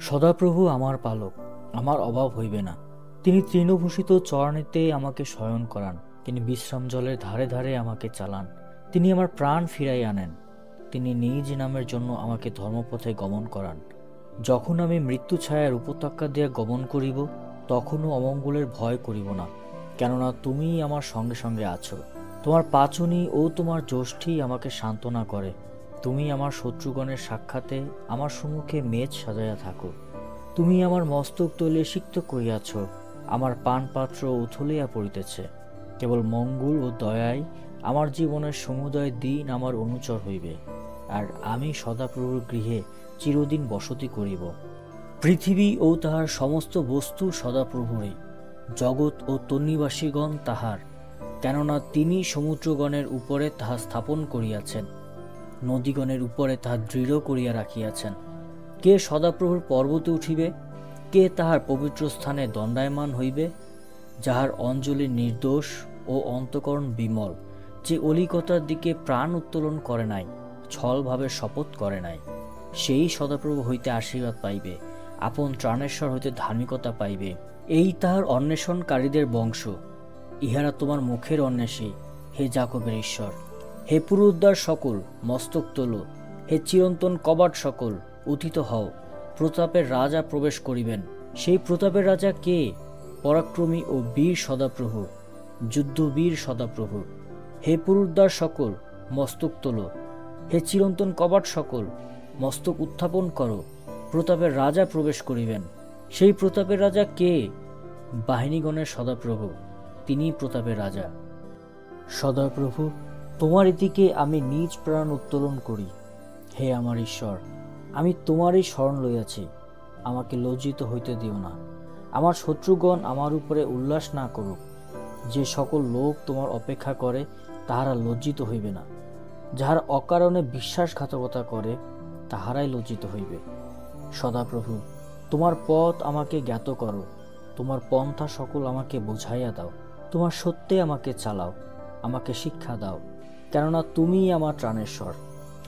সদাপ্রভু আমার পালক, আমার অভাব হইবে না। তিনি তৃণভূষিত চরণেতে আমাকে শয়ন করান, তিনি বিশ্রাম জলের ধারে ধারে আমাকে চালান। তিনি আমার প্রাণ ফিরাই আনেন, তিনি নিজ নামের জন্য আমাকে ধর্মপথে গমন করান। যখন আমি মৃত্যু ছায়ার উপত্যকা দিয়া গমন করিব, তখনও অমঙ্গলের ভয় করিব না, কেননা তুমি আমার সঙ্গে সঙ্গে আছো। তোমার পাচনি ও তোমার যষ্টি আমাকে সান্ত্বনা করে। তুমি আমার শত্রুগণের সাক্ষাতে আমার সম্মুখে মেজ সাজাইয়া থাকো। তুমি আমার মস্তক তৈলে সিক্ত করিয়াছ, আমার পানপাত্র উথলিয়া পড়িতেছে। কেবল মঙ্গল ও দয়ায় আমার জীবনের সমুদয় দিন আমার অনুচর হইবে, আর আমি সদাপ্রভুর গৃহে চিরদিন বসতি করিব। পৃথিবী ও তাহার সমস্ত বস্তু সদাপ্রভুরই, জগৎ ও তন্নিবাসীগণ তাহার, কেননা তিনি সমুদ্রগণের উপরে তাহা স্থাপন করিয়াছেন, নদীগণের উপরে তাহা দৃঢ় করিয়া রাখিয়াছেন। কে সদাপ্রভুর পর্বতে উঠিবে? কে তাহার পবিত্র স্থানে দণ্ডায়মান হইবে? যাহার অঞ্জলি নির্দোষ ও অন্তঃকরণ বিমল, যে অলিকতার দিকে প্রাণ উত্তোলন করে নাই, ছলভাবে শপথ করে নাই, সেই সদাপ্রভু হইতে আশীর্বাদ পাইবে, আপন ত্রাণেশ্বর হইতে ধার্মিকতা পাইবে। এই তাহার অন্বেষণকারীদের বংশ। ইহারা তোমার মুখের অন্বেষী, হে যাকবের ঈশ্বর। হে পুরুদ্বার সকল, মস্তক তোলো। হে চিরন্তন কবাট সকল, উথিত হও। প্রতাপের রাজা প্রবেশ করিবেন। সেই প্রতাপের রাজা কে? পরাক্রমী ও বীর সদাপ্রভু, যুদ্ধবীর সদাপ্রভু। হে পুরুদ্বার সকল, মস্তক তোলো। হে চিরন্তন কবাট সকল, মস্তক উত্থাপন করো। প্রতাপের রাজা প্রবেশ করিবেন। সেই প্রতাপের রাজা কে? বাহিনীগণের সদাপ্রভু, তিনি প্রতাপের রাজা। সদাপ্রভু, তোমার দিকে আমি নিজ প্রাণ উত্তোলন করি। হে আমার ঈশ্বর, আমি তোমারই শরণ লইয়াছি, আমাকে লজ্জিত হইতে দিও না। আমার শত্রুগণ আমার উপরে উল্লাস না করুক। যে সকল লোক তোমার অপেক্ষা করে তাহারা লজ্জিত হইবে না। যাহারা অকারণে বিশ্বাসঘাতকতা করে তাহারাই লজ্জিত হইবে। সদাপ্রভু, তোমার পথ আমাকে জ্ঞাত করো, তোমার পন্থা সকল আমাকে বুঝাইয়া দাও। তোমার সত্যে আমাকে চালাও, আমাকে শিক্ষা দাও, কেননা তুমিই আমার ত্রাণেশ্বর।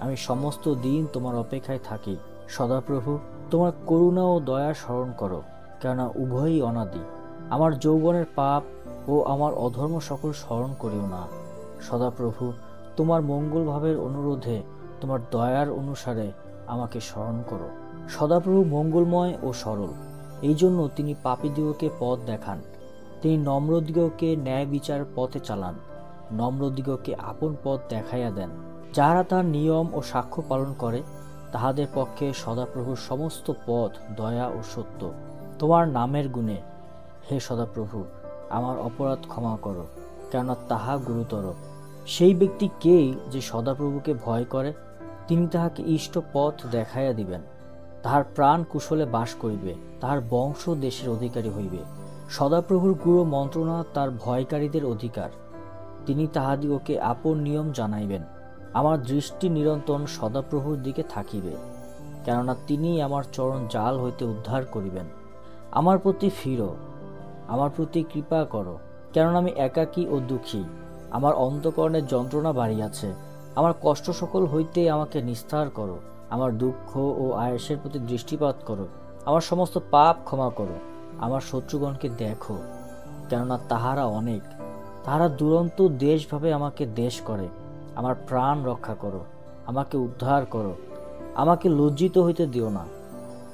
আমি সমস্ত দিন তোমার অপেক্ষায় থাকি। সদাপ্রভু, তোমার করুণা ও দয়া স্মরণ করো, কেননা উভয়ই অনাদি। আমার যৌবনের পাপ ও আমার অধর্ম সকল স্মরণ করিও না। সদাপ্রভু, তোমার মঙ্গলভাবের অনুরোধে তোমার দয়ার অনুসারে আমাকে স্মরণ করো। সদাপ্রভু মঙ্গলময় ও সরল, এই জন্য তিনি পাপীদিগকে পথ দেখান। তিনি নম্রদিগকে ন্যায় বিচার পথে চালান, নম্রদিগকে আপন পথ দেখাইয়া দেন। যাহারা তার নিয়ম ও সাক্ষ্য পালন করে তাহাদের পক্ষে সদাপ্রভুর সমস্ত পথ দয়া ও সত্য। তোমার নামের গুণে, হে সদাপ্রভু, আমার অপরাধ ক্ষমা করো, কেননা তাহা গুরুতর। সেই ব্যক্তি কে যে সদাপ্রভুকে ভয় করে? তিনি তাহাকে ইষ্ট পথ দেখাইয়া দিবেন। তাহার প্রাণ কুশলে বাস করিবে, তাহার বংশ দেশের অধিকারী হইবে। সদাপ্রভুর গুরু মন্ত্রণা তার ভয়কারীদের অধিকার। তিনি তাহাদিগকে আপন নিয়ম জানাইবেন। আমার দৃষ্টি নিরন্তর সদাপ্রভুর দিকে থাকিবে, কেননা তিনি আমার চরণ জাল হইতে উদ্ধার করিবেন। আমার প্রতি ফিরো, আমার প্রতি কৃপা করো, কেননা আমি একাকী ও দুঃখী। আমার অন্তঃকরণের যন্ত্রণা বাড়িয়াছে। আমার কষ্ট সকল হইতে আমাকে নিস্তার করো। আমার দুঃখ ও আয়াসের প্রতি দৃষ্টিপাত করো। আমার সমস্ত পাপ ক্ষমা করো। আমার শত্রুগণকে দেখো, কেননা তাহারা অনেক। তাহারা দুরন্ত দেশভাবে আমাকে দেশ করে। আমার প্রাণ রক্ষা করো, আমাকে উদ্ধার করো, আমাকে লজ্জিত হইতে দিও না,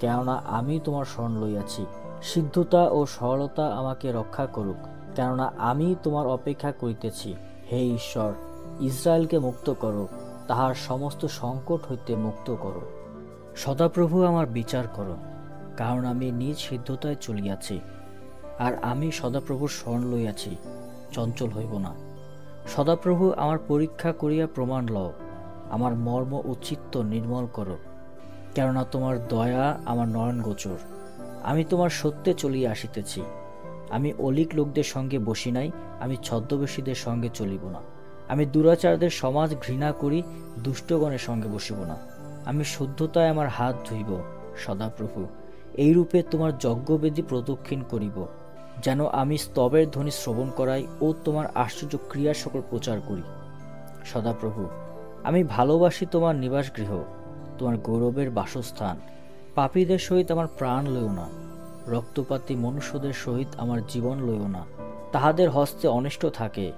কেননা আমি তোমার শরণ লইয়াছি। সিদ্ধতা ও সরলতা আমাকে রক্ষা করুক, কেননা আমি তোমার অপেক্ষা করিতেছি। হে ঈশ্বর, ইসরায়েলকে মুক্ত করো, তাহার সমস্ত সংকট হইতে মুক্ত করো। সদাপ্রভু, আমার বিচার করো, কারণ আমি নিজ সিদ্ধতায় চলিয়াছি, আর আমি সদাপ্রভুর শরণ লইয়াছি, চঞ্চল হইব না। সদাপ্রভু, আমার পরীক্ষা করিয়া প্রমাণ লও, আমার মর্ম ও চিত্ত নির্মল করো, কেননা তোমার দয়া আমার নয়ন গোচর। আমি তোমার সত্যে চলিয়া আসিতেছি। আমি অলিক লোকদের সঙ্গে বসি নাই, আমি ছদ্মবেশীদের সঙ্গে চলিব না। আমি দুরাচারদের সমাজ ঘৃণা করি, দুষ্টগণের সঙ্গে বসিব না। আমি শুদ্ধতায় আমার হাত ধুইব। সদাপ্রভু, এইরূপে তোমার যজ্ঞবেদী প্রদক্ষিণ করিব, যেন আমি স্তবের ধ্বনি শ্রবণ করাই ও তোমার আশ্চর্য ক্রিয়া সকল প্রচার করি। সদাপ্রভু, আমি ভালোবাসি তোমার নিবাস গৃহ, তোমার গৌরবের বাসস্থান। পাপীদের সহিত আমার প্রাণ লইও না, রক্তপাতী মনুষ্যদের সহিত আমার জীবন লইও না। তাহাদের হস্তে অনিষ্ট থাকে,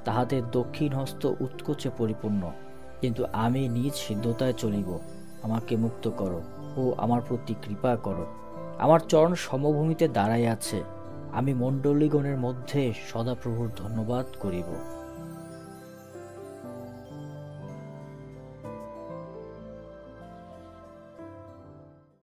তাহাদের দক্ষিণ হস্ত উৎকোচে পরিপূর্ণ। কিন্তু আমি নিজ সিদ্ধতায় চলিব। আমাকে মুক্ত করো ও আমার প্রতি কৃপা করো। আমার চরণ সমভূমিতে দাঁড়াইয়াছে, আমি মণ্ডলীগণের মধ্যে সদাপ্রভুর ধন্যবাদ করিব।